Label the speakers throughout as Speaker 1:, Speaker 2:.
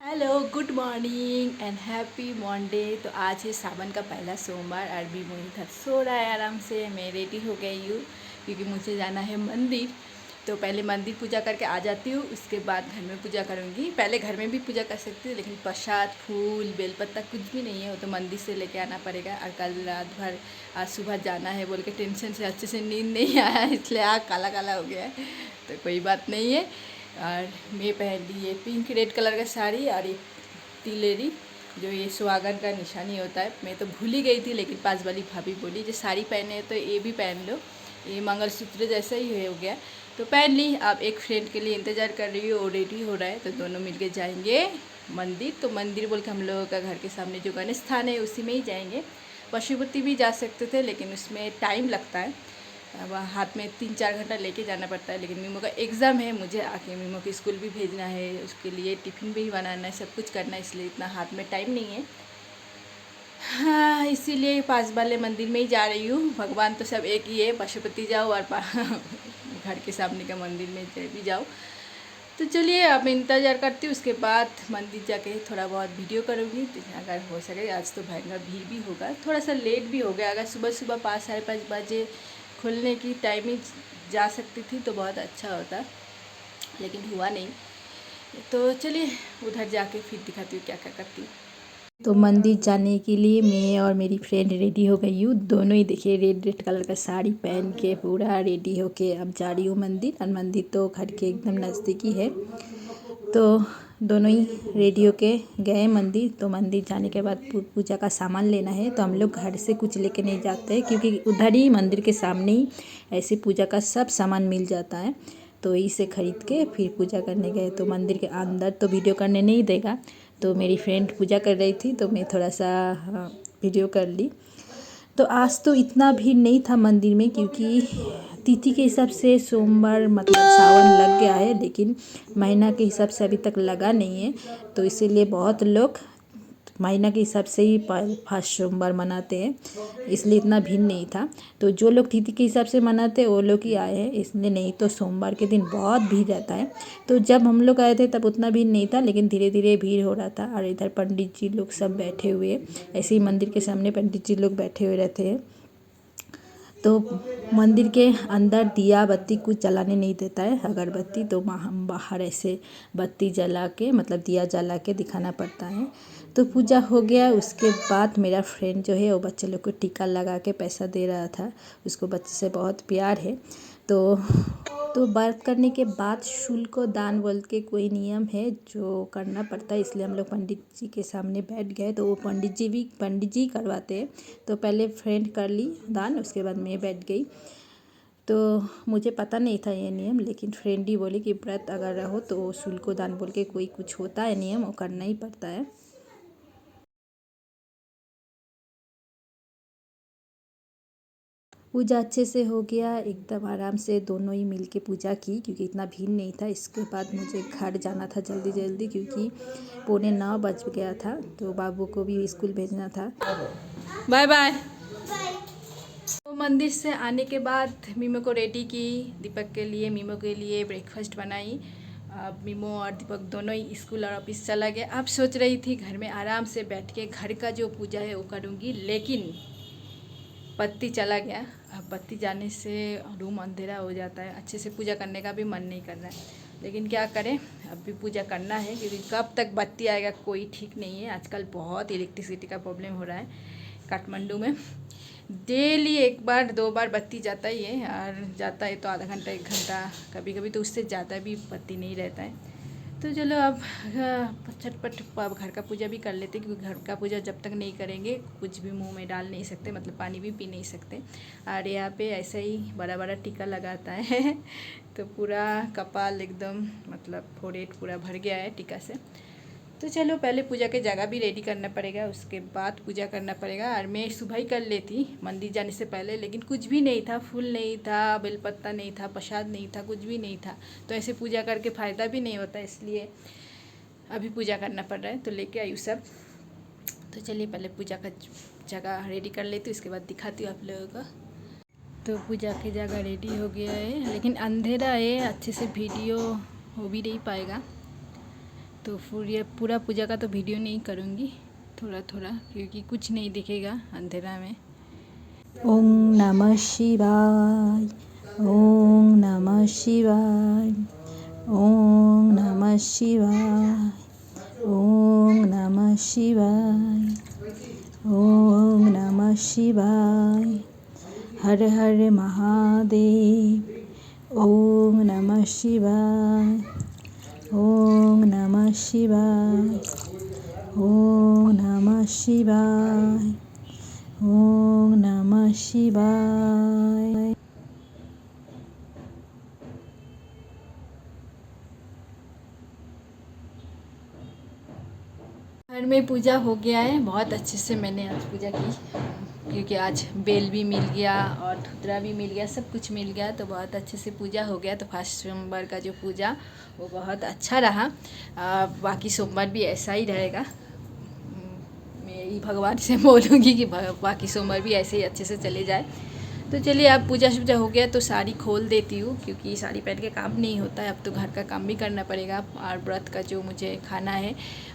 Speaker 1: Hello, good morning and happy Monday. तो आज है सावन का पहला सोमवार। अरबी मुझे इधर सो रहा है आराम से। मैं रेडी हो गई हूँ क्योंकि मुझे जाना है मंदिर। तो पहले मंदिर पूजा करके आ जाती हूँ, उसके बाद घर में पूजा करूँगी। पहले घर में भी पूजा कर सकती हूँ, लेकिन प्रसाद, फूल, बेलपत्ता कुछ भी नहीं है, वो तो मंदिर से लेके आना पड़ेगा। और कल रात भर आज सुबह जाना है बोल के टेंशन से अच्छे से नींद नहीं आया, इसलिए आँख काला काला हो गया है। तो कोई बात नहीं है। और मैं पहन ली ये पिंक रेड कलर का साड़ी और ये तिलेरी, जो ये सुहागन का निशानी होता है। मैं तो भूल ही गई थी, लेकिन पास वाली भाभी बोली जो साड़ी पहने है तो ये भी पहन लो, ये मंगलसूत्र जैसा ही हो गया। तो पहन ली। अब एक फ्रेंड के लिए इंतज़ार कर रही हूँ, वो रेडी हो रहा है, तो दोनों मिलके जाएंगे मंदिर। तो मंदिर बोल के हम लोगों का घर के सामने जो गणेश स्थान है उसी में ही जाएंगे। पशुपति भी जा सकते थे, लेकिन उसमें टाइम लगता है, अब हाथ में 3-4 घंटा लेके जाना पड़ता है। लेकिन मीमो का एग्ज़ाम है, मुझे आके मीमो के स्कूल भी भेजना है, उसके लिए टिफ़िन भी बनाना है, सब कुछ करना है, इसलिए इतना हाथ में टाइम नहीं है। हाँ, इसीलिए पास वाले मंदिर में ही जा रही हूँ। भगवान तो सब एक ही है, पशुपति जाओ और घर के सामने का मंदिर में भी जाओ। तो चलिए अब इंतज़ार करती हूँ, उसके बाद मंदिर जाके थोड़ा बहुत वीडियो करूँगी। तो अगर हो सके, आज तो भयंकर भीड़ भी होगा, थोड़ा सा लेट भी हो गया। अगर सुबह सुबह 5-5:30 बजे खुलने की टाइमिंग जा सकती थी तो बहुत अच्छा होता, लेकिन हुआ नहीं। तो चलिए उधर जाके फिर दिखाती हूँ क्या क्या करती हूँ। तो मंदिर जाने के लिए मैं और मेरी फ्रेंड रेडी हो गई हूँ। दोनों ही देखिए रेड रेड कलर का साड़ी पहन के पूरा रेडी होके अब जा रही हूँ मंदिर। और मंदिर तो घर के एकदम नज़दीक ही है। तो दोनों ही रेडी होके गए मंदिर। तो मंदिर जाने के बाद पूजा का सामान लेना है, तो हम लोग घर से कुछ लेके नहीं जाते, क्योंकि उधर ही मंदिर के सामने ही ऐसे पूजा का सब सामान मिल जाता है। तो इसे ख़रीद के फिर पूजा करने गए। तो मंदिर के अंदर तो वीडियो करने नहीं देगा, तो मेरी फ्रेंड पूजा कर रही थी तो मैं थोड़ा सा वीडियो कर ली। तो आज तो इतना भीड़ नहीं था मंदिर में, क्योंकि तिथि के हिसाब से सोमवार मतलब सावन लग गया है, लेकिन महीना के हिसाब से अभी तक लगा नहीं है। तो इसीलिए बहुत लोग महीना के हिसाब से ही फर्स्ट सोमवार मनाते हैं, इसलिए इतना भीड़ नहीं था। तो जो लोग तिथि के हिसाब से मनाते हैं वो लोग ही आए हैं, इसलिए नहीं तो सोमवार के दिन बहुत भीड़ रहता है। तो जब हम लोग आए थे तब उतना भीड़ नहीं था, लेकिन धीरे धीरे भीड़ हो रहा था। और इधर पंडित जी लोग सब बैठे हुए, ऐसे ही मंदिर के सामने पंडित जी लोग बैठे हुए रहते हैं। तो मंदिर के अंदर दिया बत्ती कुछ जलाने नहीं देता है, अगरबत्ती। तो हम बाहर ऐसे बत्ती जला के मतलब दिया जला के दिखाना पड़ता है। तो पूजा हो गया, उसके बाद मेरा फ्रेंड जो है वो बच्चे लोग को टीका लगा के पैसा दे रहा था। उसको बच्चे से बहुत प्यार है। तो व्रत करने के बाद शुल्क दान बोल के कोई नियम है जो करना पड़ता है, इसलिए हम लोग पंडित जी के सामने बैठ गए। तो वो पंडित जी करवाते हैं। तो पहले फ्रेंड कर ली दान, उसके बाद मैं बैठ गई। तो मुझे पता नहीं था ये नियम, लेकिन फ्रेंड ही बोली कि व्रत अगर रहो तो शुल्क दान बोल के कोई कुछ होता है नियम, वो करना ही पड़ता है। पूजा अच्छे से हो गया, एकदम आराम से दोनों ही मिल के पूजा की, क्योंकि इतना भीड़ नहीं था। इसके बाद मुझे घर जाना था जल्दी जल्दी, क्योंकि 9:45 बज गया था, तो बाबू को भी स्कूल भेजना था। Bye bye. तो मंदिर से आने के बाद मीमो को रेडी की, दीपक के लिए मीमो के लिए ब्रेकफास्ट बनाई। अब मीमो और दीपक दोनों ही स्कूल और ऑफिस चला गया। अब सोच रही थी घर में आराम से बैठ के घर का जो पूजा है वो करूँगी, लेकिन बत्ती चला गया। अब बत्ती जाने से रूम अंधेरा हो जाता है, अच्छे से पूजा करने का भी मन नहीं कर रहा है। लेकिन क्या करें, अब भी पूजा करना है, क्योंकि कब तक बत्ती आएगा कोई ठीक नहीं है। आजकल बहुत इलेक्ट्रिसिटी का प्रॉब्लम हो रहा है काठमांडू में। डेली 1-2 बार बत्ती जाता ही है, और जाता है तो आधा घंटा 1 घंटा, कभी कभी तो उससे ज़्यादा भी बत्ती नहीं रहता है। तो चलो अब झटपट घर का पूजा भी कर लेते, क्योंकि घर का पूजा जब तक नहीं करेंगे कुछ भी मुंह में डाल नहीं सकते, मतलब पानी भी पी नहीं सकते। और यहाँ पे ऐसा ही बड़ा बड़ा टीका लगाता है तो पूरा कपाल एकदम मतलब फोrehead पूरा भर गया है टीका से। तो चलो पहले पूजा के जगह भी रेडी करना पड़ेगा, उसके बाद पूजा करना पड़ेगा। और मैं सुबह ही कर लेती मंदिर जाने से पहले, लेकिन कुछ भी नहीं था, फूल नहीं था, बेलपत्ता नहीं था, प्रसाद नहीं था, कुछ भी नहीं था। तो ऐसे पूजा करके फ़ायदा भी नहीं होता, इसलिए अभी पूजा करना पड़ रहा है। तो लेके आई सब। तो चलिए पहले पूजा का जगह रेडी कर लेती हूँ, उसके बाद दिखाती हूँ आप लोगों को। तो पूजा की जगह रेडी हो गया है, लेकिन अंधेरा है, अच्छे से वीडियो हो भी नहीं पाएगा। तो पूरा पूजा का तो वीडियो नहीं करूँगी, थोड़ा थोड़ा, क्योंकि कुछ नहीं दिखेगा अंधेरा में। ओम नमः शिवाय, ओम नमः शिवाय, ओम नमः शिवाय, ओम नमः शिवाय, ओम नमः शिवाय, हर हर महादेव, ओम नमः शिवाय, ओम नमः शिवाय, ओम नमः शिवाय, ओम नमः शिवाय। घर में पूजा हो गया है, बहुत अच्छे से मैंने आज पूजा की, क्योंकि आज बेल भी मिल गया और धुतरा भी मिल गया, सब कुछ मिल गया, तो बहुत अच्छे से पूजा हो गया। तो फर्स्ट सोमवार का जो पूजा वो बहुत अच्छा रहा। बाकी सोमवार भी ऐसा ही रहेगा। मैं यही भगवान से बोलूँगी कि बाकी सोमवार भी ऐसे ही अच्छे से चले जाए। तो चलिए, अब पूजा शूजा हो गया तो साड़ी खोल देती हूँ, क्योंकि साड़ी पहन के काम नहीं होता है। अब तो घर का काम भी करना पड़ेगा और व्रत का जो मुझे खाना है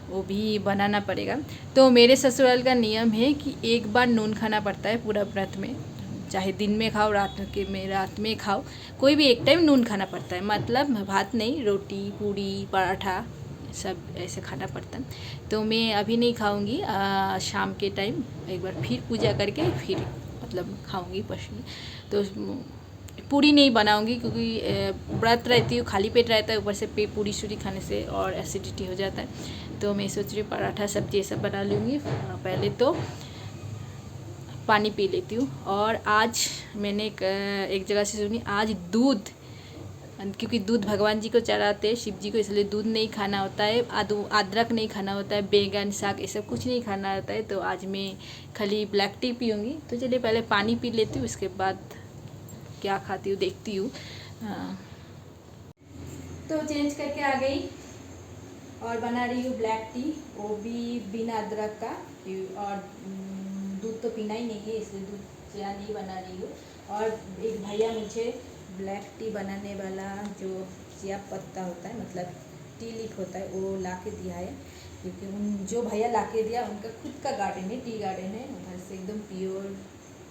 Speaker 1: वो भी बनाना पड़ेगा। तो मेरे ससुराल का नियम है कि एक बार नून खाना पड़ता है पूरा व्रत में, चाहे दिन में खाओ रात में खाओ, कोई भी एक टाइम नून खाना पड़ता है। मतलब भात नहीं, रोटी पूड़ी पराठा सब ऐसे खाना पड़ता है। तो मैं अभी नहीं खाऊंगी, शाम के टाइम एक बार फिर पूजा करके फिर मतलब खाऊंगी पशु। तो पूड़ी नहीं बनाऊंगी, क्योंकि व्रत रहती हूँ, खाली पेट रहता है, ऊपर से पूड़ी शूड़ी खाने से और एसिडिटी हो जाता है। तो मैं सोच रही हूँ पराठा सब्जी ये सब बना लूँगी। पहले तो पानी पी लेती हूँ। और आज मैंने एक जगह से सुनी, आज दूध, क्योंकि दूध भगवान जी को चढ़ाते हैं, शिव जी को, इसलिए दूध नहीं खाना होता है, अदरक नहीं खाना होता है, बैंगन साग ये सब कुछ नहीं खाना होता है। तो आज मैं खाली ब्लैक टी पीऊँगी। तो चलिए पहले पानी पी लेती हूँ, उसके बाद क्या खाती हूँ देखती हूँ। तो चेंज करके आ गई और बना रही हूँ ब्लैक टी, वो भी बिना अदरक का। और दूध तो पीना ही नहीं है, इसलिए दूध चाय नहीं बना रही हूँ। और एक भैया मुझे ब्लैक टी बनाने वाला जो चिया पत्ता होता है, मतलब टी लीफ होता है, वो ला के दिया है। क्योंकि उन जो भैया ला के दिया उनका खुद का गार्डन है, टी गार्डन है, उधर से एकदम प्योर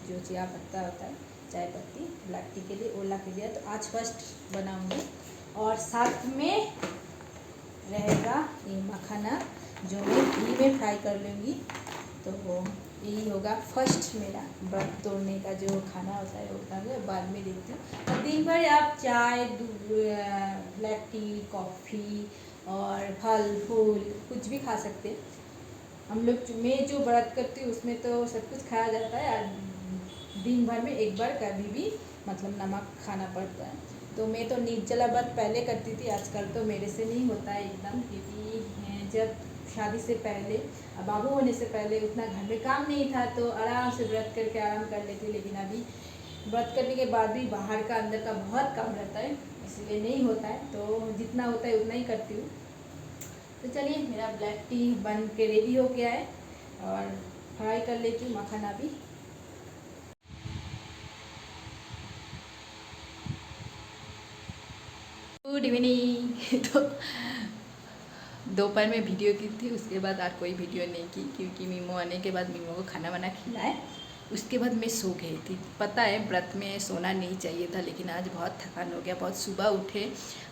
Speaker 1: जो चिया पत्ता होता है, चाय पत्ती ब्लैक टी के लिए, वो ला के दिया। तो आज फर्स्ट बनाऊँगी। और साथ में रहेगा ये मखाना, जो मैं घी में फ्राई कर लूँगी। तो यही होगा फर्स्ट मेरा व्रत तोड़ने का जो खाना होता है, वो खाना बाद में देखती हूँ। और दिन भर आप चाय, ब्लैक टी, कॉफ़ी और फल फूल कुछ भी खा सकते हैं। हम लोग, मैं जो व्रत करती हूँ उसमें तो सब कुछ खाया जाता है, और दिन भर में एक बार कभी भी मतलब नमक खाना पड़ता है। तो मैं तो निर्जला व्रत पहले करती थी, आजकल तो मेरे से नहीं होता है एकदम, क्योंकि जब शादी से पहले, बाबू होने से पहले उतना घर में काम नहीं था, तो आराम से व्रत करके आराम कर लेती। लेकिन अभी व्रत करने के बाद भी बाहर का अंदर का बहुत काम रहता है, इसलिए नहीं होता है। तो जितना होता है उतना ही करती हूँ। तो चलिए, मेरा ब्लैक टी बन के रेडी हो गया है और फ्राई कर लेती हूँ मखाना भी। Good evening. तो दोपहर में वीडियो की थी, उसके बाद और कोई वीडियो नहीं की, क्योंकि मीमो आने के बाद मीमो को खाना वाना खिलाए, उसके बाद मैं सो गई थी। पता है व्रत में सोना नहीं चाहिए था, लेकिन आज बहुत थकान हो गया, बहुत सुबह उठे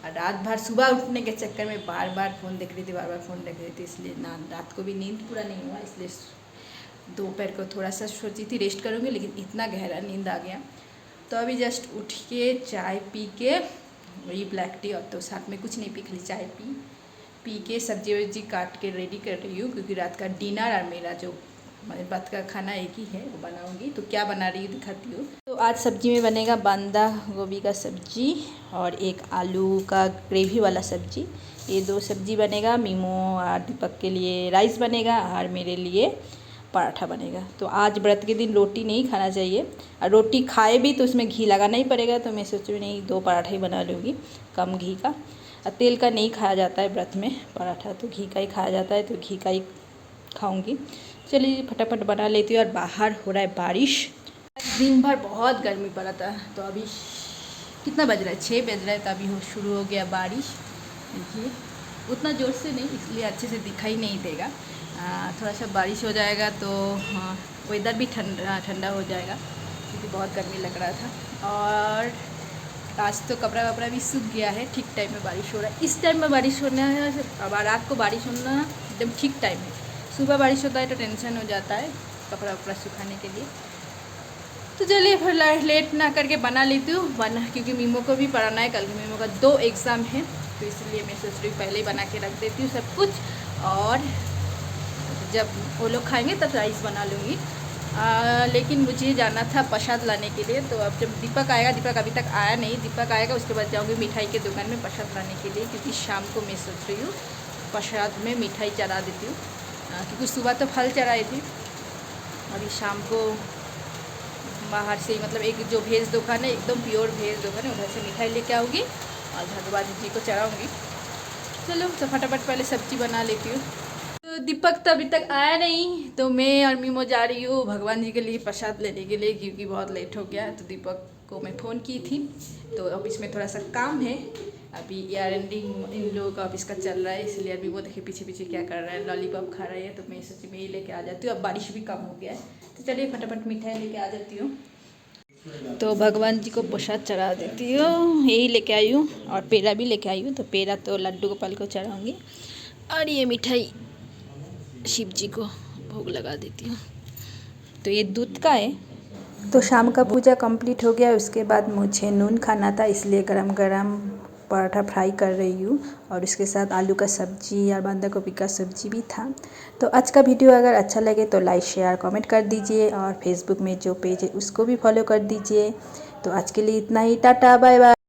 Speaker 1: और रात भर सुबह उठने के चक्कर में बार बार फ़ोन देख रही थी, इसलिए ना रात को भी नींद पूरा नहीं हुआ। इसलिए दोपहर को थोड़ा सा सोची थी रेस्ट करूँगी, लेकिन इतना गहरा नींद आ गया। तो अभी जस्ट उठ के चाय पी के, वही ब्लैक टी, और तो साथ में कुछ नहीं पी, खाली चाय पी के सब्जी वब्जी काट के रेडी कर रही हूँ, क्योंकि रात का डिनर और मेरा जो रात का खाना एक ही है, वो बनाऊँगी। तो क्या बना रही हूँ दिखाती हूँ। तो आज सब्जी में बनेगा बंदा गोभी का सब्जी और एक आलू का ग्रेवी वाला सब्जी, ये दो सब्जी बनेगा। मीमो और दीपक के लिए राइस बनेगा और मेरे लिए पराठा बनेगा। तो आज व्रत के दिन रोटी नहीं खाना चाहिए, और रोटी खाए भी तो उसमें घी लगाना ही पड़ेगा। तो मैं सोच रही नहीं, 2 पराठा ही बना लूँगी, कम घी का। और तेल का नहीं खाया जाता है व्रत में, पराठा तो घी का ही खाया जाता है, तो घी का ही खाऊंगी। चलिए फटाफट बना लेती हूँ। और बाहर हो रहा है बारिश, दिन भर बहुत गर्मी पड़ा था। तो अभी कितना बज रहा है, 6 बज रहा है, तो अभी शुरू हो गया बारिश। देखिए उतना ज़ोर से नहीं, इसलिए अच्छे से दिखाई नहीं देगा। थोड़ा सा बारिश हो जाएगा तो वेदर भी ठंडा ठंडा हो जाएगा, क्योंकि बहुत गर्मी लग रहा था। और आज तो कपड़ा वपड़ा भी सूख गया है, ठीक टाइम में बारिश हो रहा है। इस टाइम में बारिश होना है, अब रात को बारिश होना एकदम ठीक टाइम है। सुबह बारिश होता है तो टेंशन हो जाता है कपड़ा वपड़ा सुखाने के लिए। तो चलिए फिर लेट ना करके बना लेती हूँ क्योंकि मीमो को भी पढ़ाना है। कल मीमो का 2 एग्ज़ाम है, तो इसलिए मैं सोच रही हूँ पहले ही बना के रख देती हूँ सब कुछ, और जब वो लोग खाएंगे तब राइस बना लूँगी। लेकिन मुझे जाना था प्रसाद लाने के लिए, तो अब जब दीपक आएगा, दीपक अभी तक आया नहीं, दीपक आएगा उसके बाद जाऊँगी मिठाई के दुकान में प्रसाद लाने के लिए, क्योंकि शाम को मैं सोच रही हूँ प्रसाद में मिठाई चढ़ा देती हूँ, क्योंकि सुबह तो फल चढ़ाई थी। अभी शाम को बाहर से मतलब एक जो भेज दुकान है, एकदम प्योर भेज दुकान है, उधर से मिठाई लेके आऊँगी और भगवान जी को चढ़ाऊँगी। चलो तो फटाफट पहले सब्जी बना लेती हूँ। तो दीपक तो अभी तक आया नहीं, तो मैं और मीमो जा रही हूँ भगवान जी के लिए प्रसाद लेने के लिए, क्योंकि बहुत लेट हो गया है। तो दीपक को मैं फ़ोन की थी, तो अब इसमें थोड़ा सा काम है। अभी ईयर एंडिंग इन लोगों का ऑफिस का चल रहा है, इसलिए अभी वो देखिए पीछे पीछे क्या कर रहा है, लॉलीपॉप खा रही है। तो मैं सोची मैं ही लेके आ जाती हूँ, अब बारिश भी कम हो गया है। तो चलिए फटाफट मिठाई लेके आ जाती हूँ। तो भगवान जी को प्रसाद चढ़ा देती हूँ, यही लेके आई हूँ, और पेड़ा भी लेके आई हूँ। तो पेड़ा तो लड्डू गोपाल को चढ़ाऊँगी, और ये मिठाई शिव जी को भोग लगा देती हूँ। तो ये दूध का है। तो शाम का पूजा कंप्लीट हो गया, उसके बाद मुझे नून खाना था, इसलिए गरम गरम पराठा फ्राई कर रही हूँ, और उसके साथ आलू का सब्जी और बंदा गोभी का सब्जी भी था। तो आज का वीडियो अगर अच्छा लगे तो लाइक शेयर कमेंट कर दीजिए, और फेसबुक में जो पेज है उसको भी फॉलो कर दीजिए। तो आज के लिए इतना ही, टाटा बाय बाय।